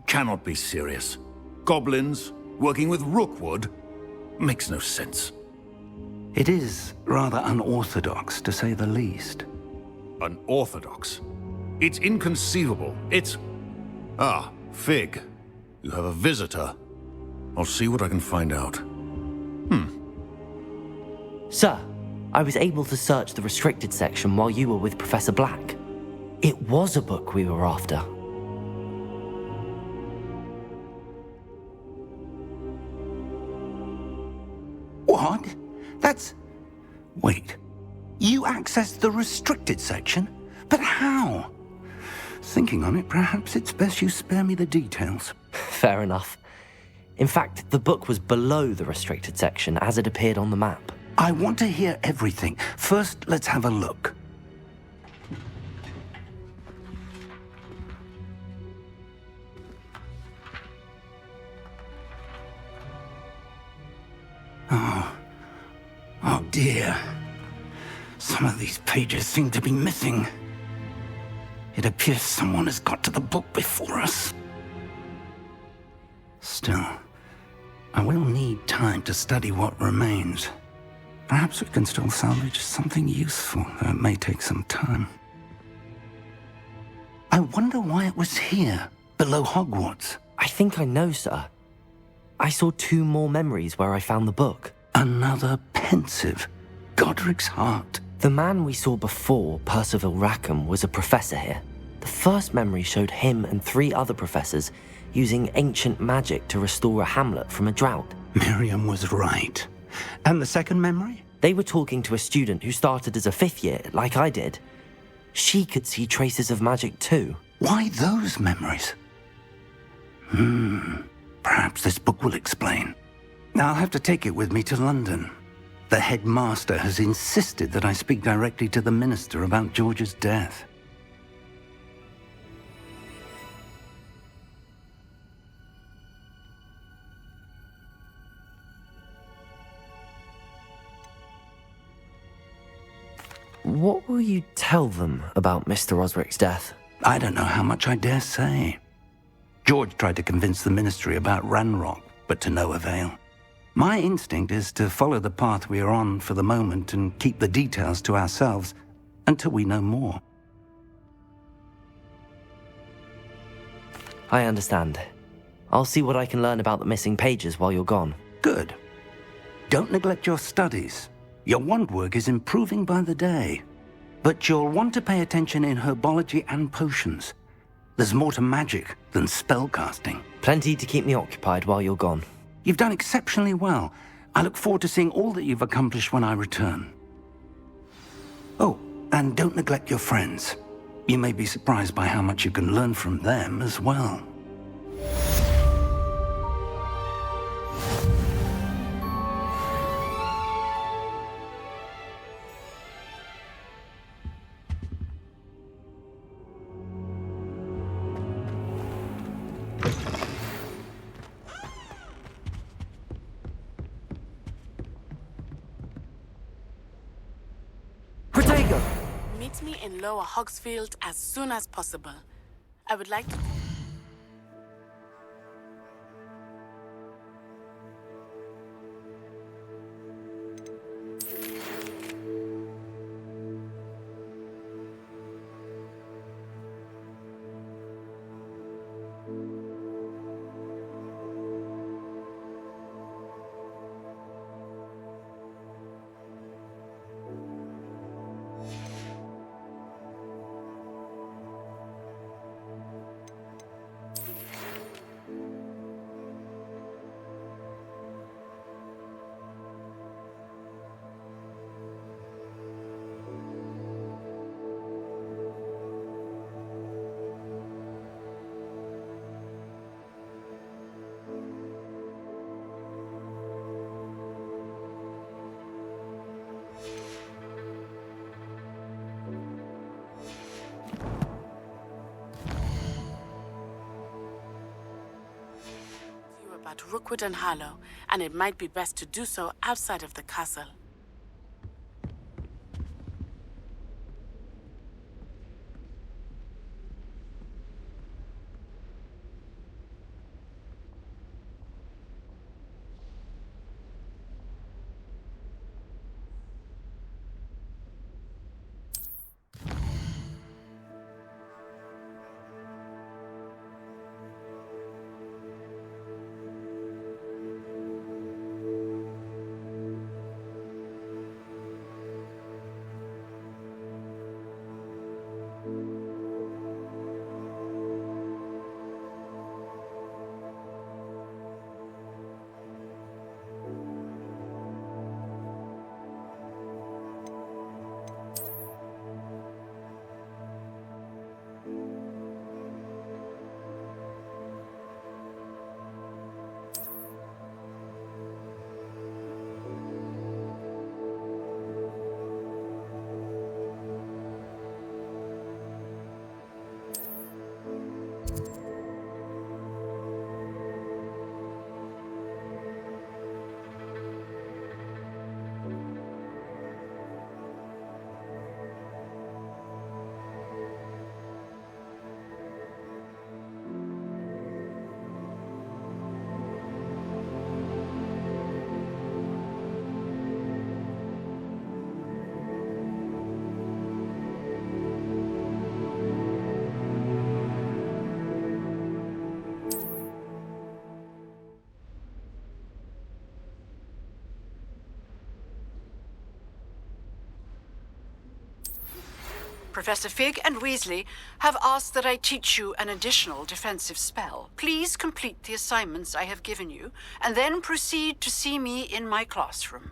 cannot be serious. Goblins working with Rookwood makes no sense. It is rather unorthodox, to say the least. Unorthodox? It's inconceivable. It's... Ah, Fig. You have a visitor. I'll see what I can find out. Sir, I was able to search the restricted section while you were with Professor Black. It was a book we were after. What? That's... Wait. You accessed the restricted section? But how? Thinking on it, perhaps it's best you spare me the details. Fair enough. In fact, the book was below the restricted section as it appeared on the map. I want to hear everything. First, let's have a look. Oh dear. Some of these pages seem to be missing. It appears someone has got to the book before us. Still, I will need time to study what remains. Perhaps we can still salvage something useful, though it may take some time. I wonder why it was here, below Hogwarts. I think I know, sir. I saw 2 more memories where I found the book. Another pensive. Godric's heart. The man we saw before, Percival Rackham, was a professor here. The first memory showed him and 3 other professors using ancient magic to restore a hamlet from a drought. Miriam was right. And the second memory? They were talking to a student who started as a 5th year, like I did. She could see traces of magic too. Why those memories? Perhaps this book will explain. Now I'll have to take it with me to London. The headmaster has insisted that I speak directly to the minister about George's death. What will you tell them about Mr. Osric's death? I don't know how much I dare say. George tried to convince the ministry about Ranrock, but to no avail. My instinct is to follow the path we are on for the moment and keep the details to ourselves until we know more. I understand. I'll see what I can learn about the missing pages while you're gone. Good. Don't neglect your studies. Your wand work is improving by the day. But you'll want to pay attention in herbology and potions. There's more to magic than spellcasting. Plenty to keep me occupied while you're gone. You've done exceptionally well. I look forward to seeing all that you've accomplished when I return. Oh, and don't neglect your friends. You may be surprised by how much you can learn from them as well. Meet me in Lower Hogsfield as soon as possible. I would like to... About Rookwood and Harlow, and it might be best to do so outside of the castle. Professor Fig and Weasley have asked that I teach you an additional defensive spell. Please complete the assignments I have given you, and then proceed to see me in my classroom.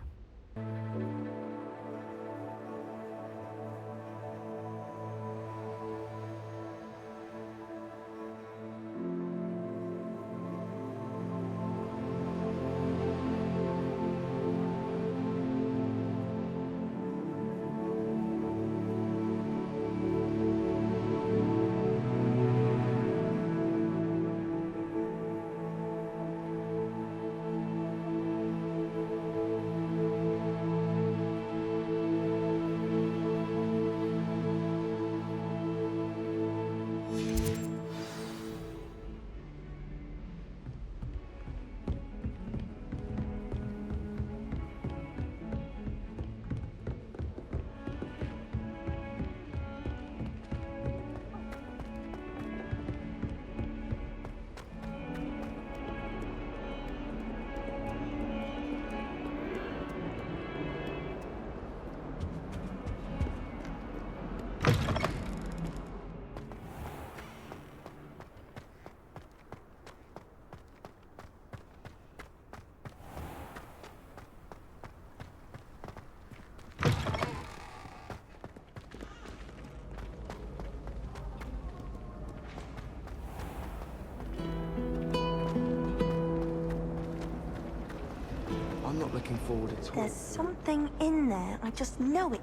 I'm not looking forward at all. There's something in there. I just know it.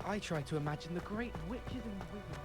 I try to imagine the great witches and wizards.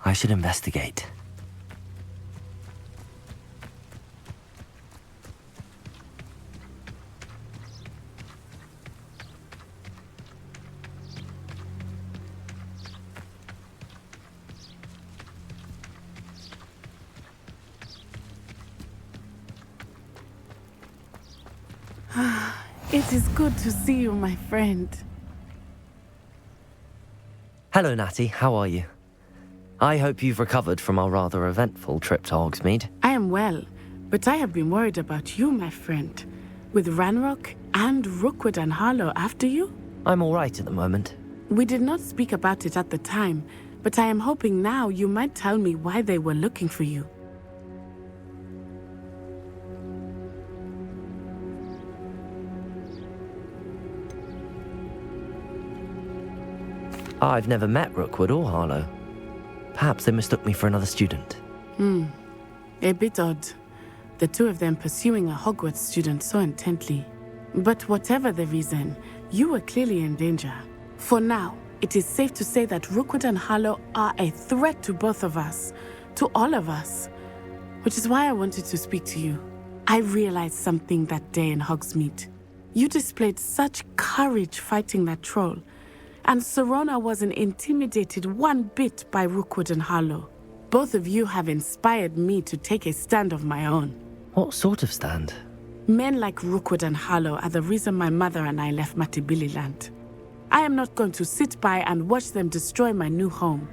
I should investigate. It is good to see you, my friend. Hello, Natty. How are you? I hope you've recovered from our rather eventful trip to Hogsmeade. I am well, but I have been worried about you, my friend. With Ranrock and Rookwood and Harlow after you? I'm all right at the moment. We did not speak about it at the time, but I am hoping now you might tell me why they were looking for you. I've never met Rookwood or Harlow. Perhaps they mistook me for another student. A bit odd. The two of them pursuing a Hogwarts student so intently. But whatever the reason, you were clearly in danger. For now, it is safe to say that Rookwood and Harlow are a threat to both of us, to all of us. Which is why I wanted to speak to you. I realized something that day in Hogsmeade. You displayed such courage fighting that troll, and Serona wasn't intimidated one bit by Rookwood and Harlow. Both of you have inspired me to take a stand of my own. What sort of stand? Men like Rookwood and Harlow are the reason my mother and I left Matibililand. I am not going to sit by and watch them destroy my new home.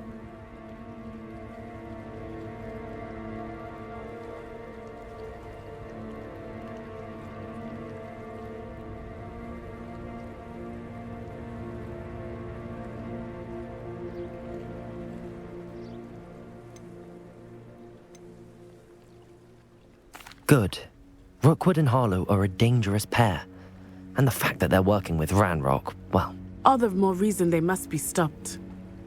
Good. Rookwood and Harlow are a dangerous pair. And the fact that they're working with Ranrock, well... All the more reason they must be stopped.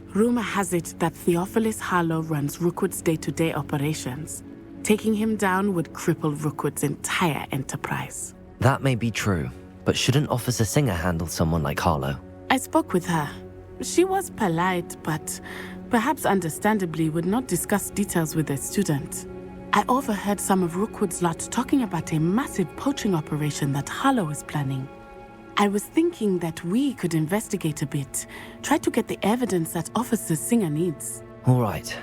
Rumor has it that Theophilus Harlow runs Rookwood's day-to-day operations. Taking him down would cripple Rookwood's entire enterprise. That may be true, but shouldn't Officer Singer handle someone like Harlow? I spoke with her. She was polite, but perhaps understandably would not discuss details with a student. I overheard some of Rookwood's lot talking about a massive poaching operation that Harlow is planning. I was thinking that we could investigate a bit, try to get the evidence that Officer Singer needs. All right,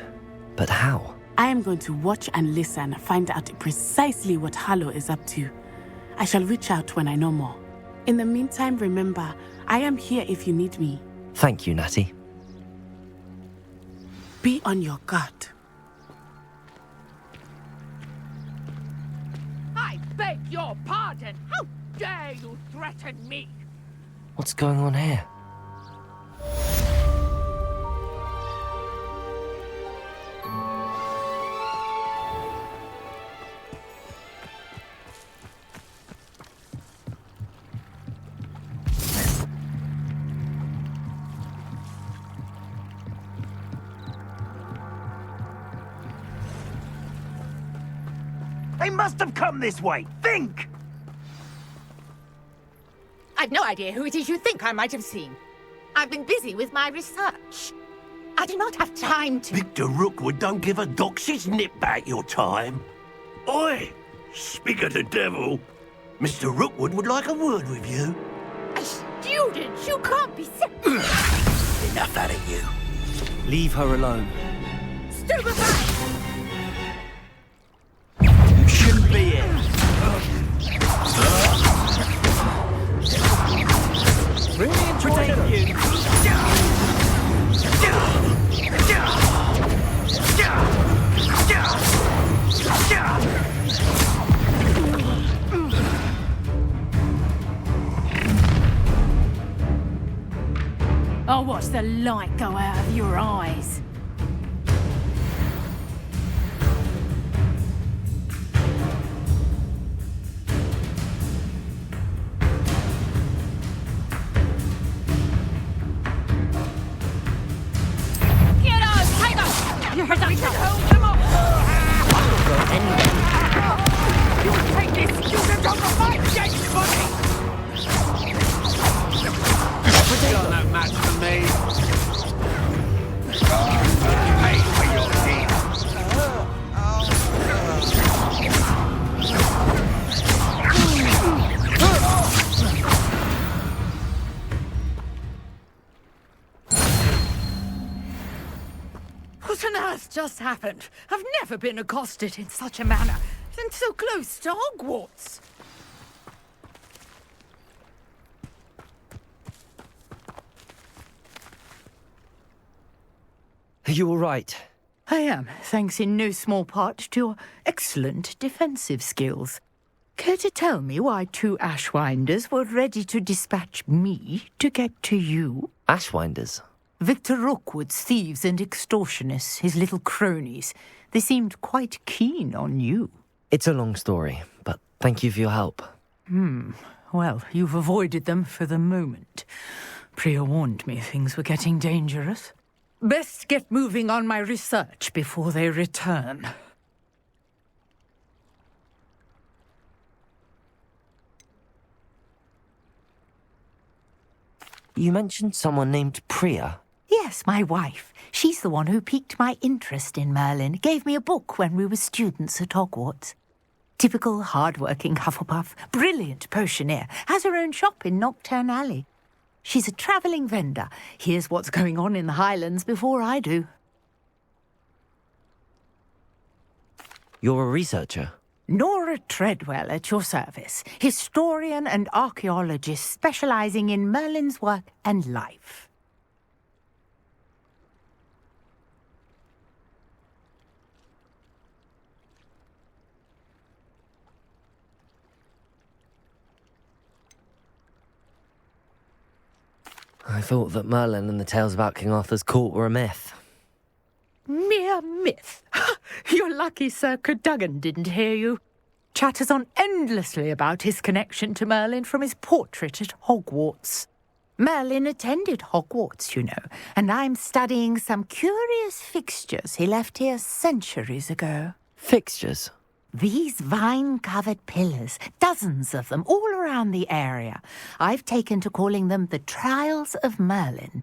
but how? I am going to watch and listen, find out precisely what Harlow is up to. I shall reach out when I know more. In the meantime, remember, I am here if you need me. Thank you, Natty. Be on your guard. I beg your pardon! How dare you threaten me? What's going on here? They must have come this way. Think! I've no idea who it is you think I might have seen. I've been busy with my research. I do not have time to... Victor Rookwood don't give a doxy's nip back your time. Oi! Speak of the devil. Mr. Rookwood would like a word with you. A student? You can't be so... Enough out of you. Leave her alone. Stupefy! You shouldn't be here. Protect you! I'll watch the light go out of your eyes. You heard that? Come on! You'll take this student over my dead body! You're no match for me. Pay for your deeds. What on earth just happened? I've never been accosted in such a manner, and so close to Hogwarts. Are you all right? I am, thanks in no small part to your excellent defensive skills. Care to tell me why 2 Ashwinders were ready to dispatch me to get to you? Ashwinders? Victor Rookwood's thieves and extortionists, his little cronies. They seemed quite keen on you. It's a long story, but thank you for your help. Well, you've avoided them for the moment. Priya warned me things were getting dangerous. Best get moving on my research before they return. You mentioned someone named Priya. Yes, my wife. She's the one who piqued my interest in Merlin. Gave me a book when we were students at Hogwarts. Typical hard-working Hufflepuff, brilliant potioneer, has her own shop in Knockturn Alley. She's a travelling vendor. Hears what's going on in the Highlands before I do. You're a researcher? Nora Treadwell at your service. Historian and archaeologist specialising in Merlin's work and life. I thought that Merlin and the tales about King Arthur's court were a myth. Mere myth. You're lucky Sir Cadogan didn't hear you. Chatters on endlessly about his connection to Merlin from his portrait at Hogwarts. Merlin attended Hogwarts, you know, and I'm studying some curious fixtures he left here centuries ago. Fixtures? These vine-covered pillars, dozens of them, all around the area. I've taken to calling them the Trials of Merlin.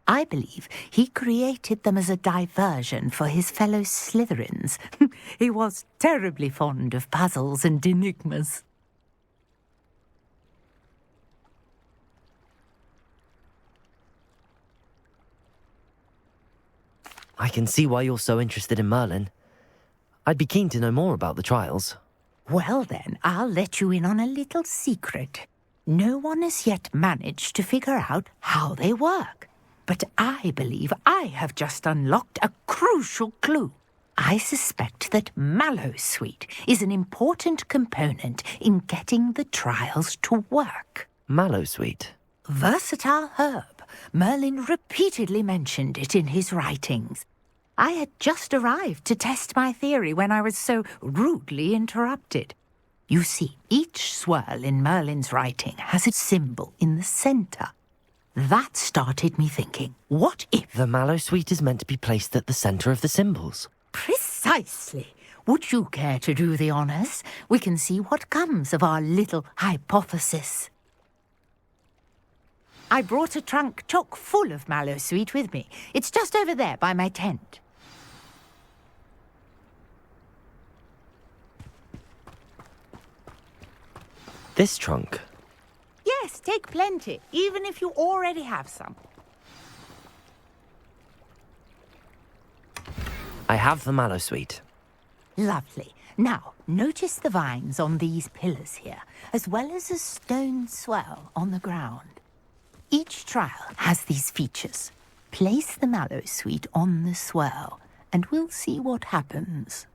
I believe he created them as a diversion for his fellow Slytherins. He was terribly fond of puzzles and enigmas. I can see why you're so interested in Merlin. I'd be keen to know more about the trials. Well then, I'll let you in on a little secret. No one has yet managed to figure out how they work. But I believe I have just unlocked a crucial clue. I suspect that Mallowsweet is an important component in getting the trials to work. Mallowsweet? Versatile herb. Merlin repeatedly mentioned it in his writings. I had just arrived to test my theory when I was so rudely interrupted. You see, each swirl in Merlin's writing has a symbol in the centre. That started me thinking, what if... The Mallowsweet is meant to be placed at the centre of the symbols. Precisely. Would you care to do the honours? We can see what comes of our little hypothesis. I brought a trunk chock full of Mallowsweet with me. It's just over there by my tent. This trunk? Yes, take plenty, even if you already have some. I have the Mallowsweet. Lovely. Now, notice the vines on these pillars here, as well as a stone swell on the ground. Each trial has these features. Place the Mallowsweet on the swell, and we'll see what happens.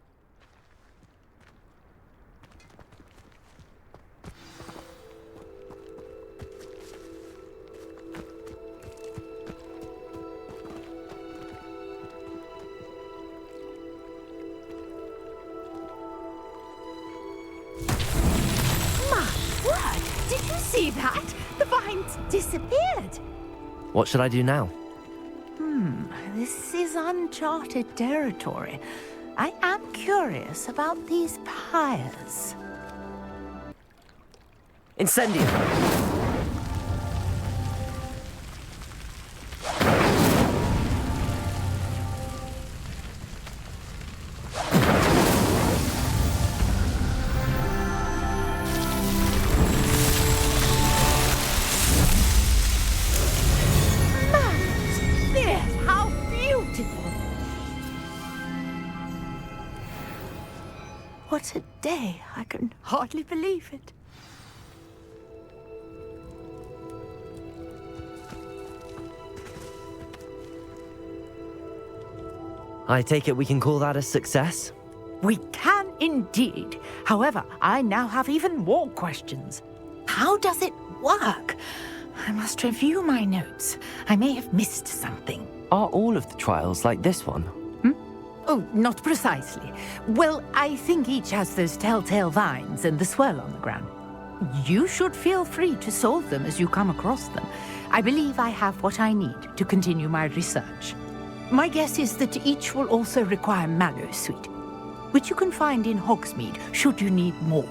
Did you see that? The vines disappeared. What should I do now? This is uncharted territory. I am curious about these pyres. Incendio! How beautiful! What a day! I can hardly believe it. I take it we can call that a success? We can indeed. However, I now have even more questions. How does it work? I must review my notes. I may have missed something. Are all of the trials like this one? Oh, not precisely. Well, I think each has those telltale vines and the swirl on the ground. You should feel free to solve them as you come across them. I believe I have what I need to continue my research. My guess is that each will also require mallow sweet, which you can find in Hogsmeade should you need more.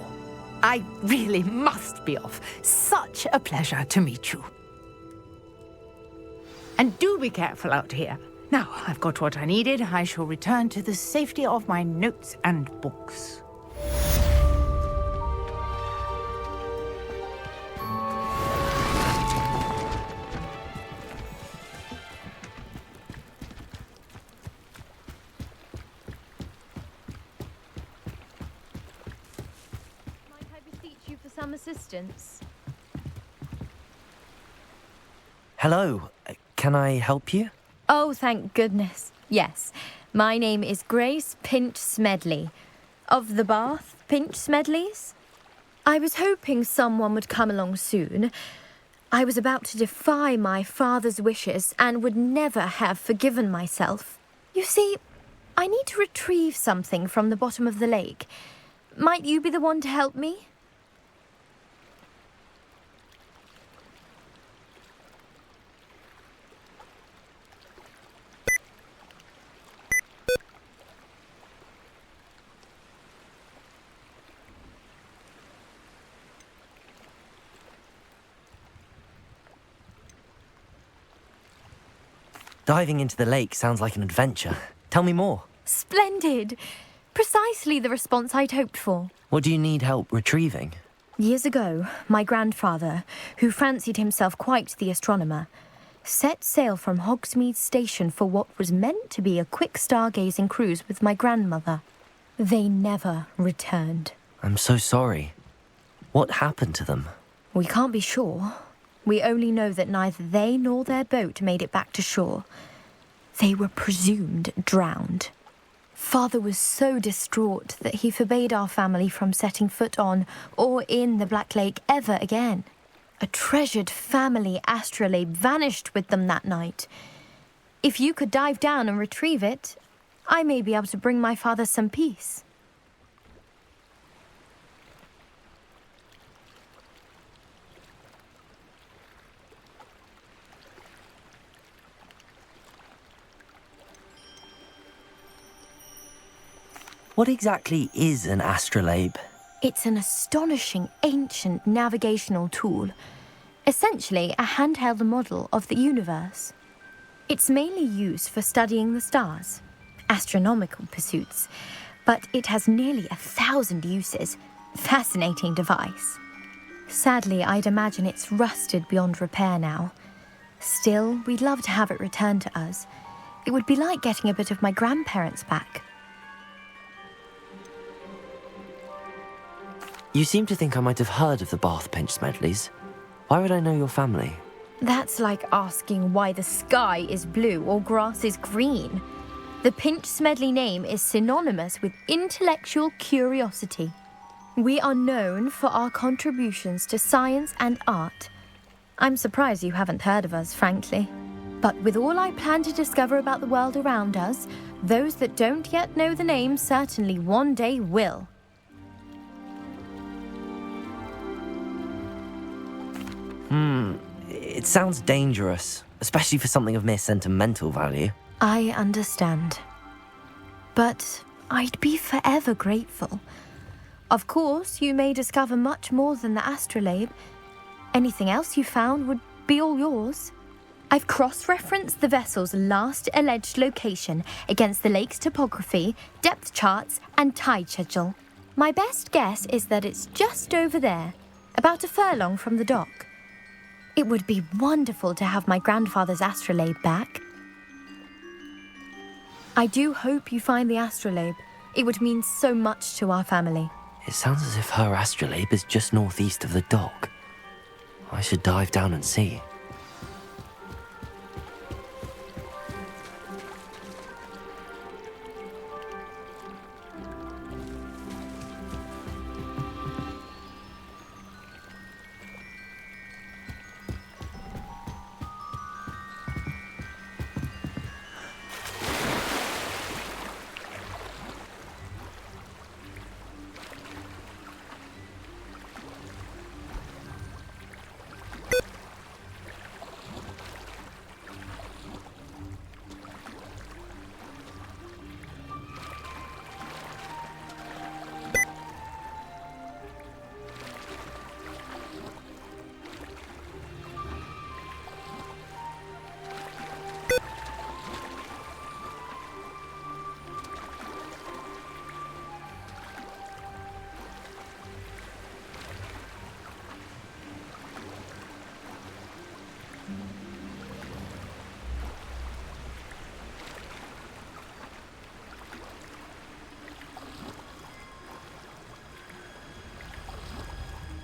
I really must be off. Such a pleasure to meet you. And do be careful out here. Now, I've got what I needed. I shall return to the safety of my notes and books. Might I beseech you for some assistance? Hello, can I help you? Oh, thank goodness. Yes. My name is Grace Pinch Smedley. Of the Bath Pinch Smedleys? I was hoping someone would come along soon. I was about to defy my father's wishes and would never have forgiven myself. You see, I need to retrieve something from the bottom of the lake. Might you be the one to help me? Diving into the lake sounds like an adventure. Tell me more. Splendid! Precisely the response I'd hoped for. What do you need help retrieving? Years ago, my grandfather, who fancied himself quite the astronomer, set sail from Hogsmeade Station for what was meant to be a quick stargazing cruise with my grandmother. They never returned. I'm so sorry. What happened to them? We can't be sure. We only know that neither they nor their boat made it back to shore. They were presumed drowned. Father was so distraught that he forbade our family from setting foot on or in the Black Lake ever again. A treasured family astrolabe vanished with them that night. If you could dive down and retrieve it, I may be able to bring my father some peace. What exactly is an astrolabe? It's an astonishing ancient navigational tool, essentially a handheld model of the universe. It's mainly used for studying the stars, astronomical pursuits, but it has nearly 1,000 uses. Fascinating device. Sadly, I'd imagine it's rusted beyond repair now. Still, we'd love to have it returned to us. It would be like getting a bit of my grandparents back. You seem to think I might have heard of the Bath Pinch Smedleys. Why would I know your family? That's like asking why the sky is blue or grass is green. The Pinch Smedley name is synonymous with intellectual curiosity. We are known for our contributions to science and art. I'm surprised you haven't heard of us, frankly. But with all I plan to discover about the world around us, those that don't yet know the name certainly one day will. It sounds dangerous, especially for something of mere sentimental value. I understand. But I'd be forever grateful. Of course, you may discover much more than the astrolabe. Anything else you found would be all yours. I've cross-referenced the vessel's last alleged location against the lake's topography, depth charts, and tide schedule. My best guess is that it's just over there, about a furlong from the dock. It would be wonderful to have my grandfather's astrolabe back. I do hope you find the astrolabe. It would mean so much to our family. It sounds as if her astrolabe is just northeast of the dock. I should dive down and see.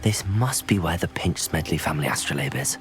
This must be where the Pinch-Smedley family astrolabe is.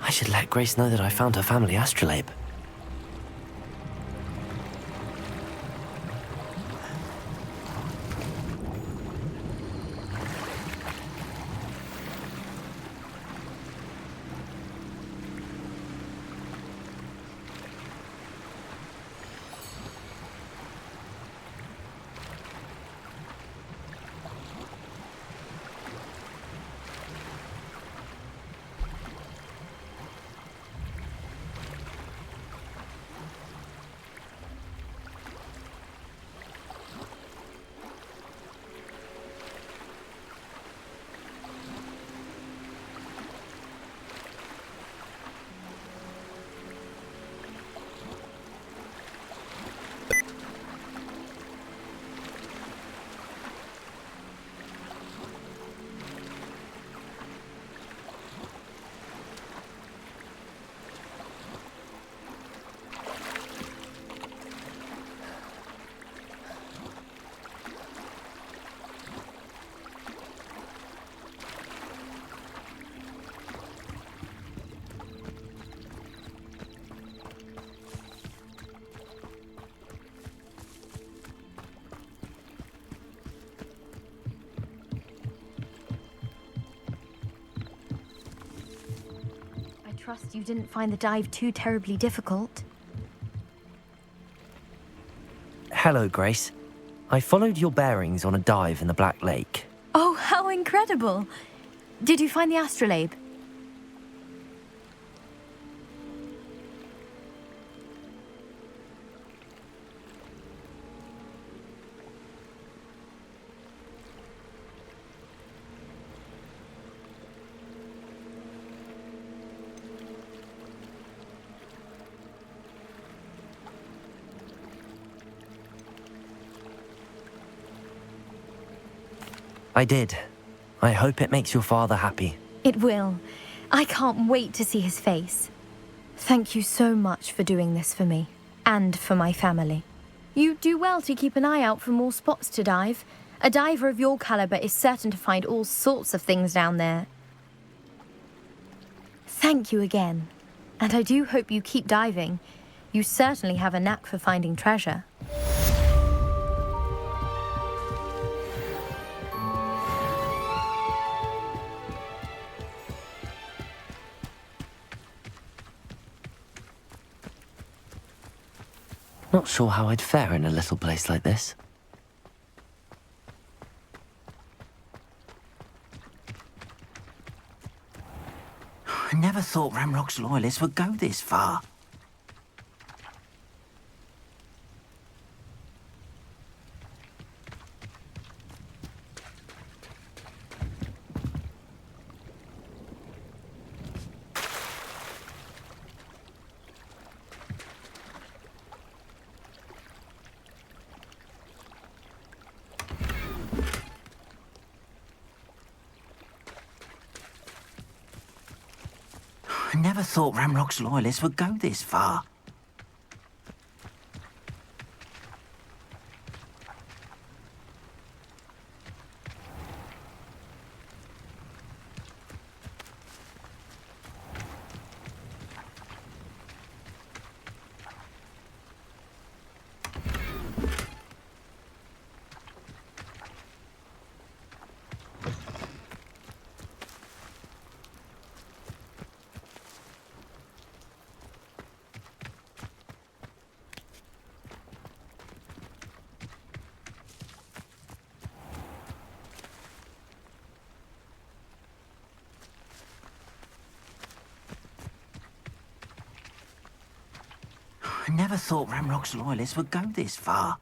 I should let Grace know that I found her family astrolabe. I trust you didn't find the dive too terribly difficult. Hello, Grace. I followed your bearings on a dive in the Black Lake. Oh, how incredible! Did you find the astrolabe? I did. I hope it makes your father happy. It will. I can't wait to see his face. Thank you so much for doing this for me, and for my family. You do well to keep an eye out for more spots to dive. A diver of your caliber is certain to find all sorts of things down there. Thank you again. And I do hope you keep diving. You certainly have a knack for finding treasure. Not sure how I'd fare in a little place like this. I never thought Ramrock's loyalists would go this far. I never thought Ramrock's loyalists would go this far. I never thought Ranrock's loyalists would go this far.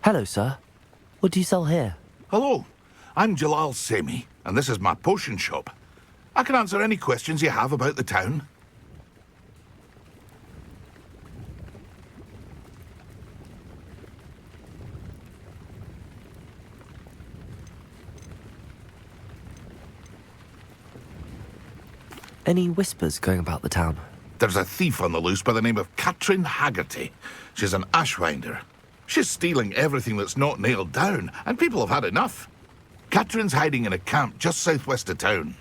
Hello, sir. What do you sell here? Hello, I'm Jalal Semi, and this is my potion shop. I can answer any questions you have about the town. Any whispers going about the town? There's a thief on the loose by the name of Katrin Haggerty. She's an ashwinder. She's stealing everything that's not nailed down, and people have had enough. Katrin's hiding in a camp just southwest of town.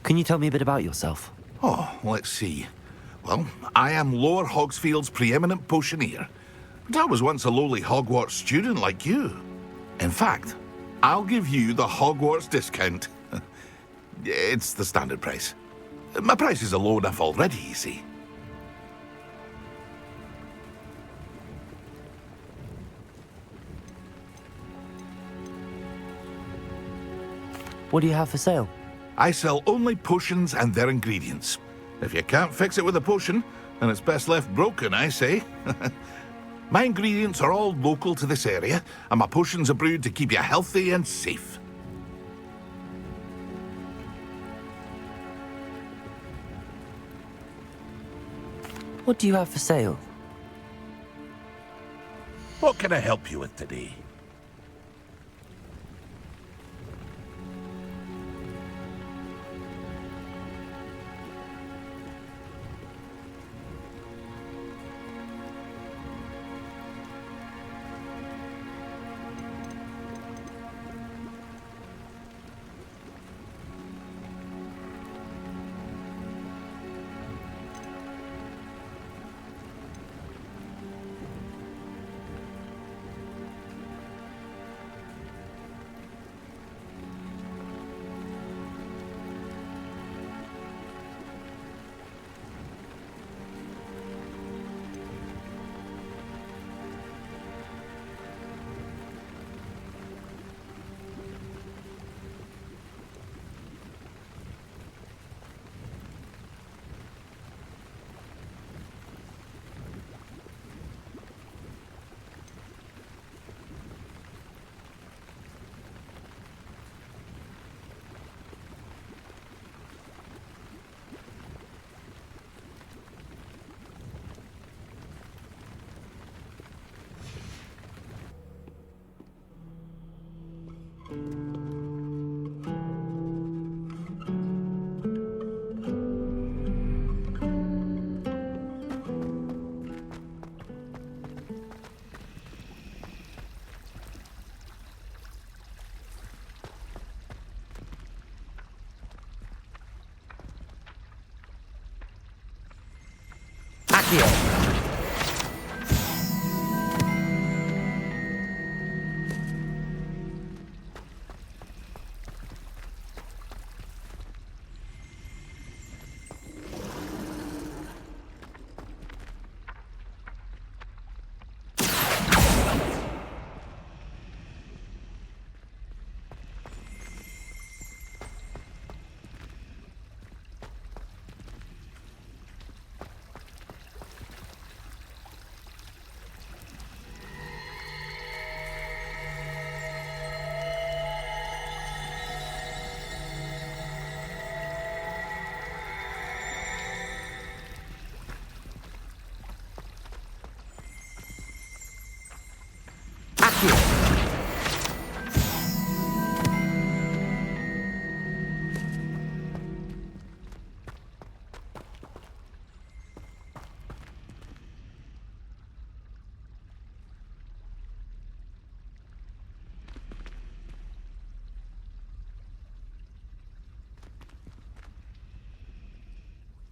Can you tell me a bit about yourself? Oh, let's see. Well, I am Lower Hogsfield's preeminent potioneer. But I was once a lowly Hogwarts student like you. In fact, I'll give you the Hogwarts discount. It's the standard price. My prices are low enough already, you see. What do you have for sale? I sell only potions and their ingredients. If you can't fix it with a potion, then it's best left broken, I say. My ingredients are all local to this area, and my potions are brewed to keep you healthy and safe. What do you have for sale? What can I help you with today?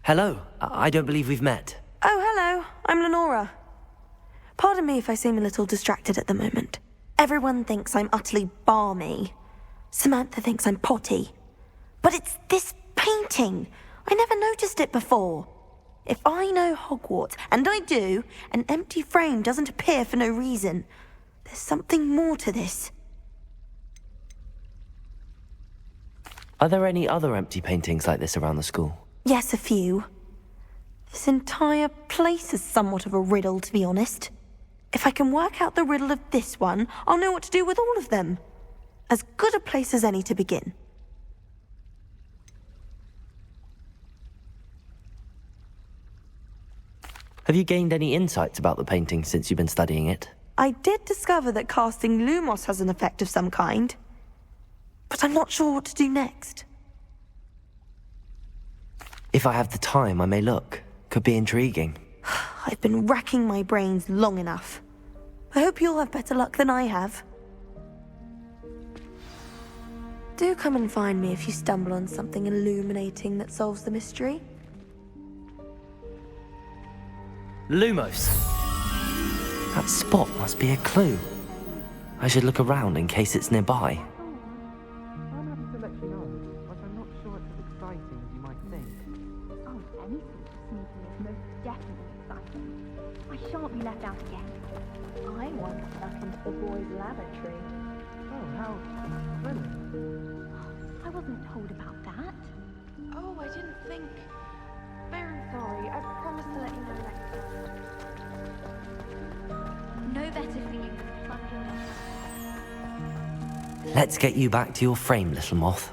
Hello. I don't believe we've met. Oh, hello. I'm Lenora. Pardon me if I seem a little distracted at the moment. Everyone thinks I'm utterly balmy. Samantha thinks I'm potty. But it's this painting. I never noticed it before. If I know Hogwarts, and I do, an empty frame doesn't appear for no reason. There's something more to this. Are there any other empty paintings like this around the school? Yes, a few. This entire place is somewhat of a riddle, to be honest. If I can work out the riddle of this one, I'll know what to do with all of them. As good a place as any to begin. Have you gained any insights about the painting since you've been studying it? I did discover that casting Lumos has an effect of some kind. But I'm not sure what to do next. If I have the time, I may look. Could be intriguing. I've been racking my brains long enough. I hope you'll have better luck than I have. Do come and find me if you stumble on something illuminating that solves the mystery. Lumos. That spot must be a clue. I should look around in case it's nearby. I'm happy to let you know, but I'm not sure it's as exciting as you might think. Oh, anything for sneaking is most definitely exciting. I shan't be left out again. I once snuck into the boys' lavatory. Oh, how thrilling. I wasn't told about that. Oh, I didn't think. Very sorry. I promise to let you know next time. No better for you than plunking down. Let's get you back to your frame, little moth.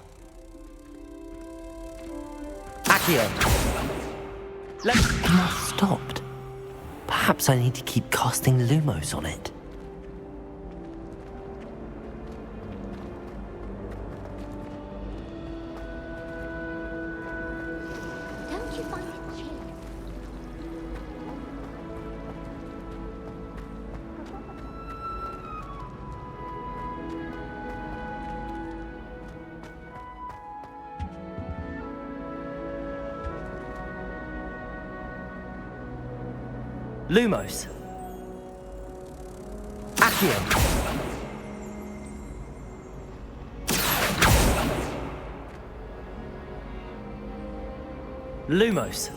Accio! The moth stopped. Perhaps I need to keep casting Lumos on it. Don't you find it chilling? Lumos. Accio. Lumos.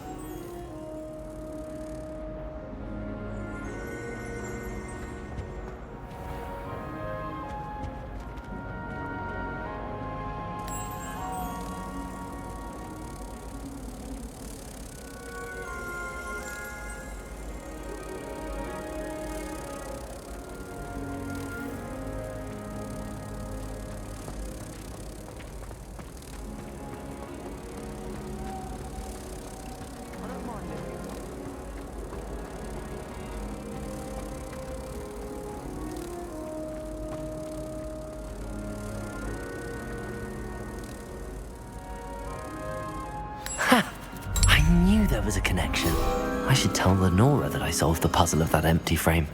There was a connection. I should tell Lenora that I solved the puzzle of that empty frame.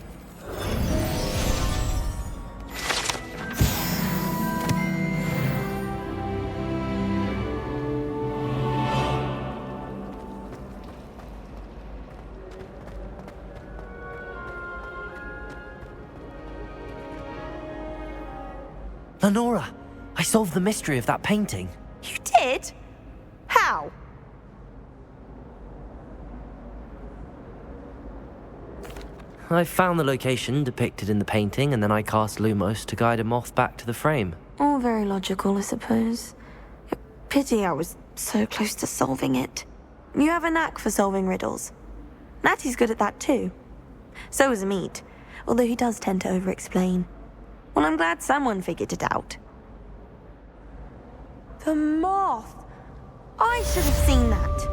Lenora, I solved the mystery of that painting. You did? How? I found the location depicted in the painting, and then I cast Lumos to guide a moth back to the frame. All very logical, I suppose. Pity I was so close to solving it. You have a knack for solving riddles. Natty's good at that too. So is Amit, although he does tend to over-explain. Well, I'm glad someone figured it out. The moth! I should have seen that.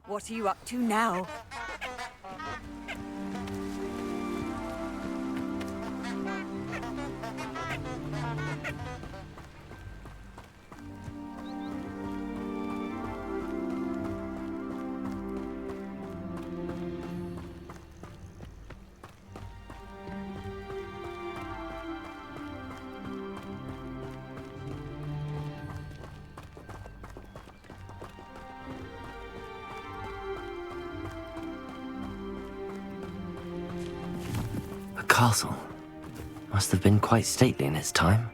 What are you up to now? A castle. Must have been quite stately in its time.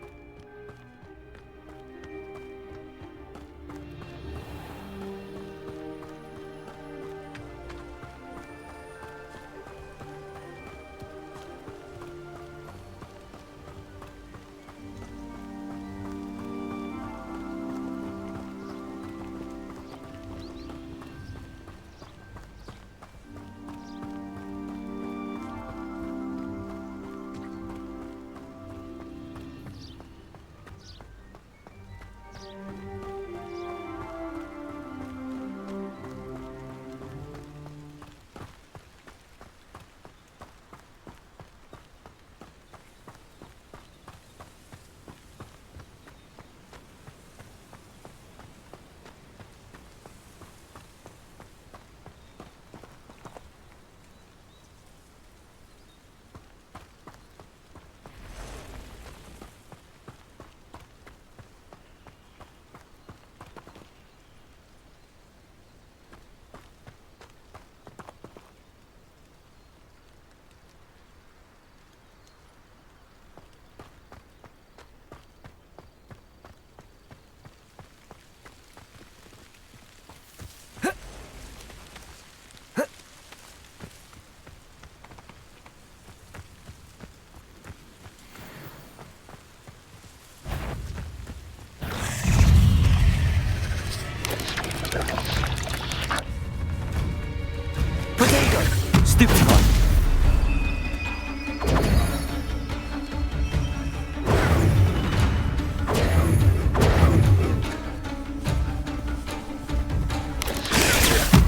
Stupefy.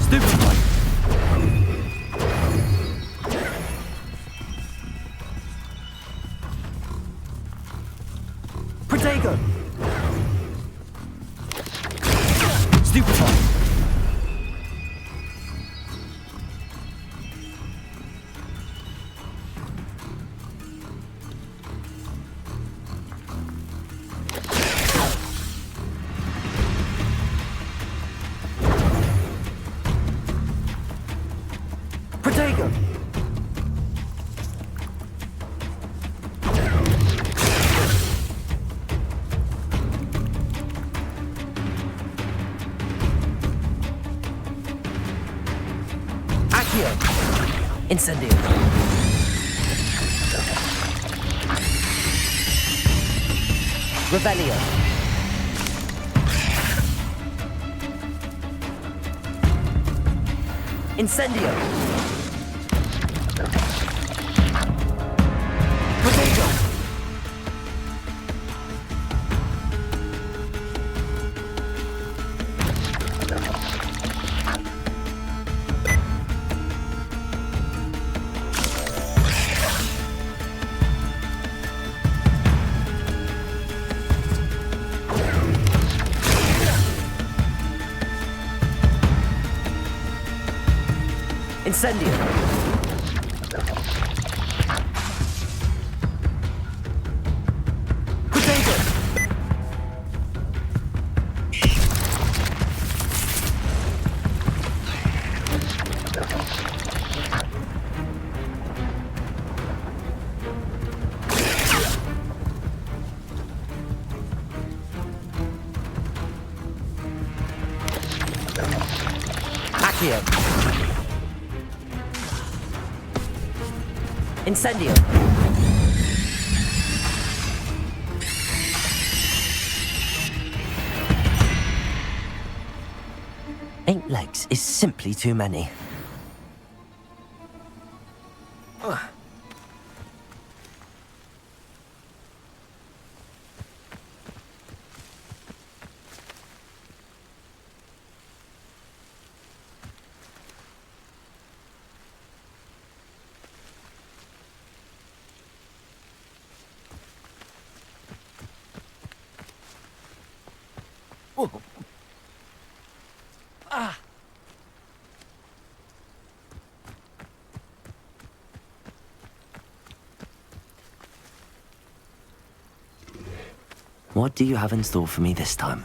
Stupefy. Protego. Stupefy. Protego. Accio. Incendio. Revelio. Incendio. Protego. Incendio. Protego. Accio. Incendio. Eight legs is simply too many. What do you have in store for me this time?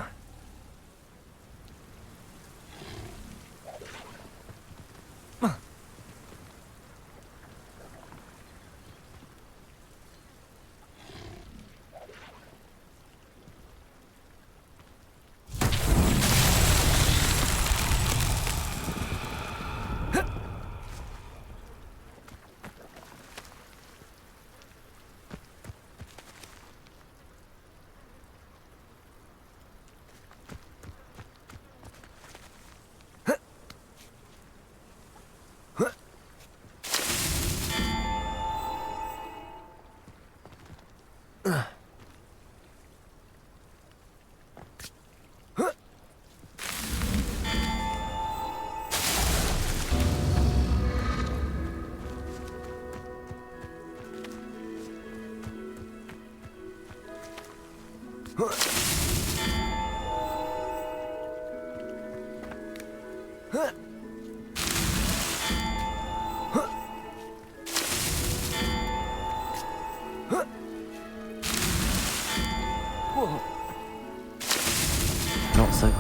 Not so.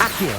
Accio.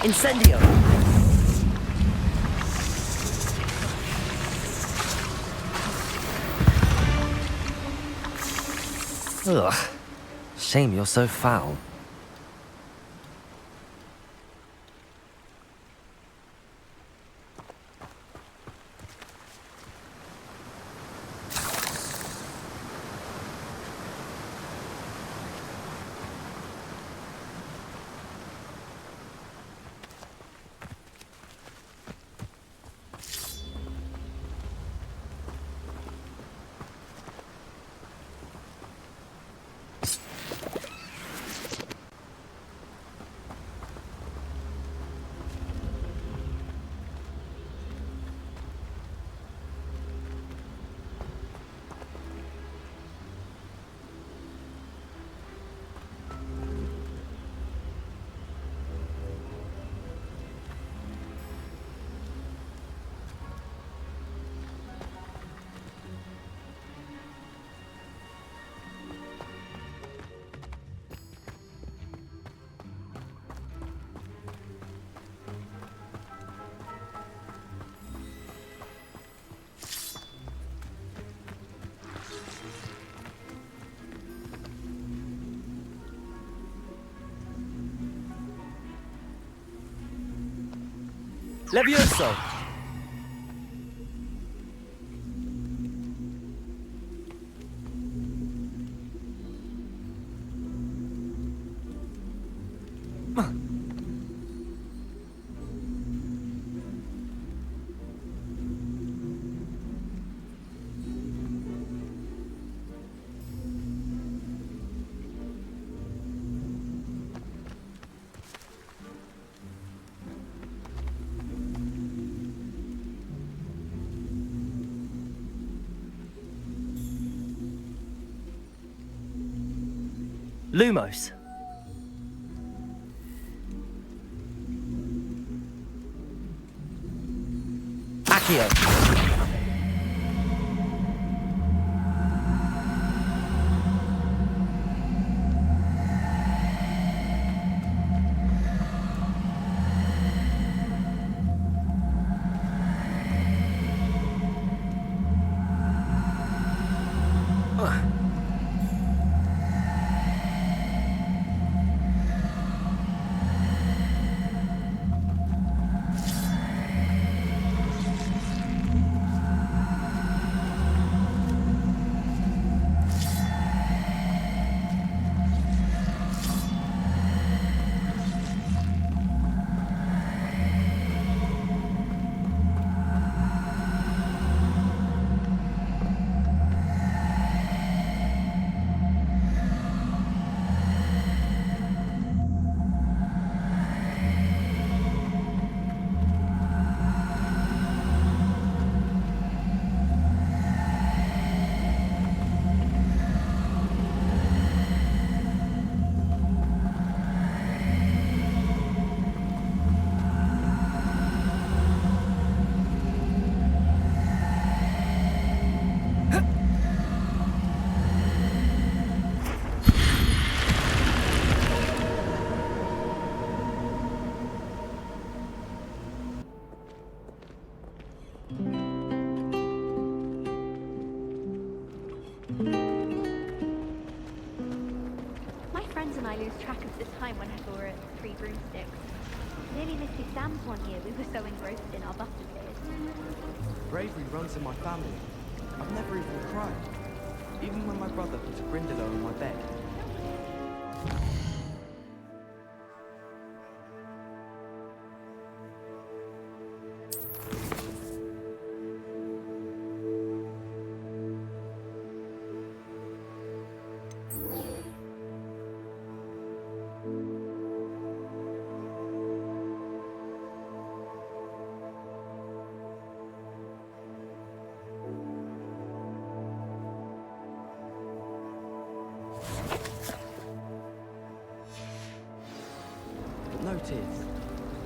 Incendio! Ugh. Shame you're so foul. Levioso! Lumos. Accio. lose track of the time when I saw her at 3 broomsticks. Nearly missed exams one year, we were so engrossed in our butterbeers. Bravery runs in my family. I've never even cried. Even when my brother put a Grindylow on my bed. No tears.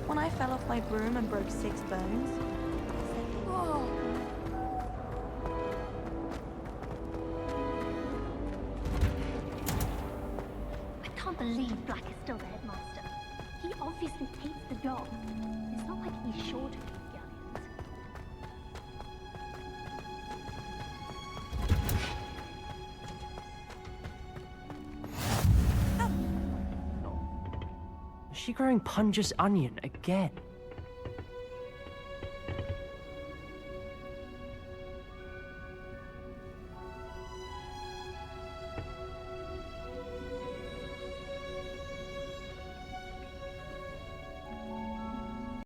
When I fell off my broom and broke 6 bones. Oh. I can't believe Black is still the headmaster. He obviously hates the dog. It's not like he's sure to feed Is she growing Punja's onion again?